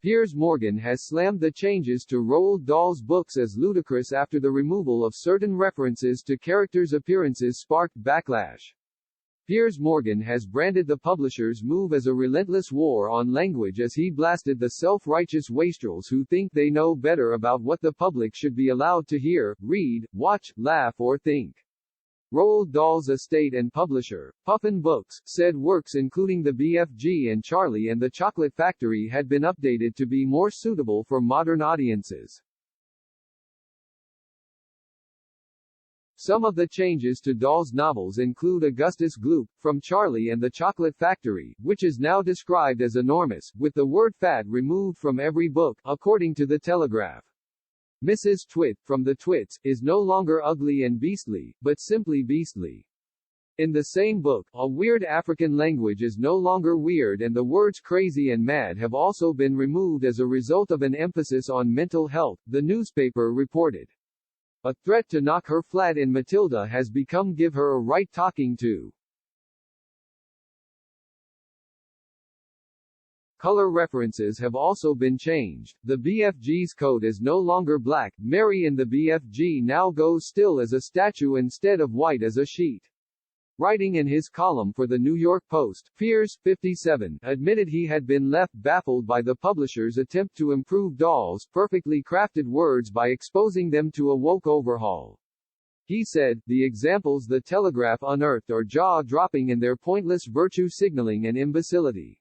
Piers Morgan has slammed the changes to Roald Dahl's books as ludicrous after the removal of certain references to characters' appearances sparked backlash. Piers Morgan has branded the publisher's move as a relentless war on language as he blasted the self-righteous wastrels who think they know better about what the public should be allowed to hear, read, watch, laugh or think. Roald Dahl's estate and publisher, Puffin Books, said works including The BFG and Charlie and the Chocolate Factory had been updated to be more suitable for modern audiences. Some of the changes to Dahl's novels include Augustus Gloop, from Charlie and the Chocolate Factory, which is now described as enormous, with the word fat removed from every book, according to The Telegraph. Mrs. Twit, from the Twits, is no longer ugly and beastly, but simply beastly. In the same book, a weird African language is no longer weird and the words crazy and mad have also been removed as a result of an emphasis on mental health, the newspaper reported. A threat to knock her flat in Matilda has become give her a right talking to. Color references have also been changed. The BFG's coat is no longer black. Mary in the BFG now goes still as a statue instead of white as a sheet. Writing in his column for the New York Post, Piers, 57, admitted he had been left baffled by the publisher's attempt to improve Dahl's perfectly crafted words by exposing them to a woke overhaul. He said, "The examples the Telegraph unearthed are jaw-dropping in their pointless virtue signaling and imbecility."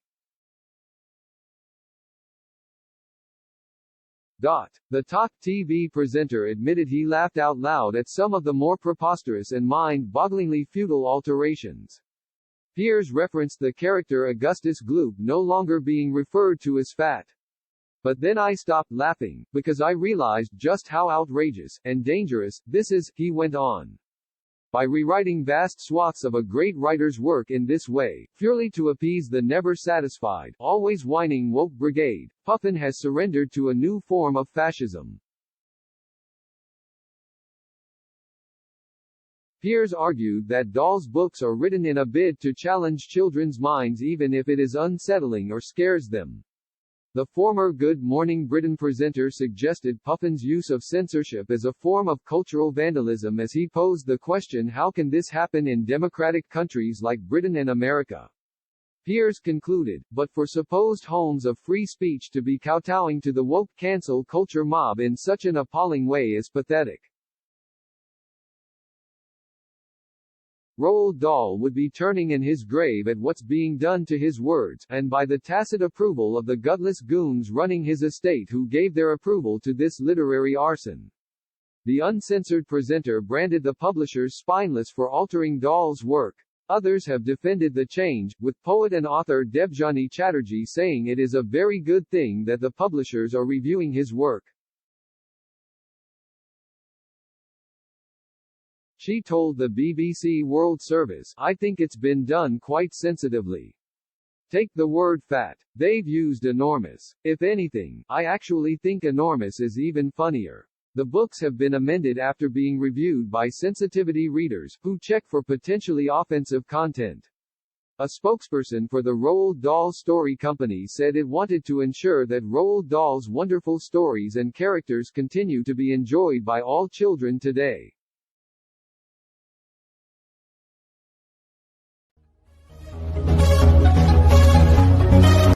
The talk TV presenter admitted he laughed out loud at some of the more preposterous and mind-bogglingly futile alterations. Piers referenced the character Augustus Gloop no longer being referred to as fat. "But then I stopped laughing, because I realized just how outrageous and dangerous this is," he went on. By rewriting vast swaths of a great writer's work in this way, purely to appease the never-satisfied, always whining woke brigade, Puffin has surrendered to a new form of fascism. Piers argued that Dahl's books are written in a bid to challenge children's minds even if it is unsettling or scares them. The former Good Morning Britain presenter suggested Puffin's use of censorship as a form of cultural vandalism as he posed the question, how can this happen in democratic countries like Britain and America? Piers concluded, but for supposed homes of free speech to be kowtowing to the woke cancel culture mob in such an appalling way is pathetic. Roald Dahl would be turning in his grave at what's being done to his words, and by the tacit approval of the gutless goons running his estate who gave their approval to this literary arson. The uncensored presenter branded the publishers spineless for altering Dahl's work. Others have defended the change, with poet and author Debjani Chatterjee saying it is a very good thing that the publishers are reviewing his work. She told the BBC World Service, "I think it's been done quite sensitively. Take the word fat. They've used enormous. If anything, I actually think enormous is even funnier." The books have been amended after being reviewed by sensitivity readers, who check for potentially offensive content. A spokesperson for the Roald Dahl Story Company said it wanted to ensure that Roald Dahl's wonderful stories and characters continue to be enjoyed by all children today.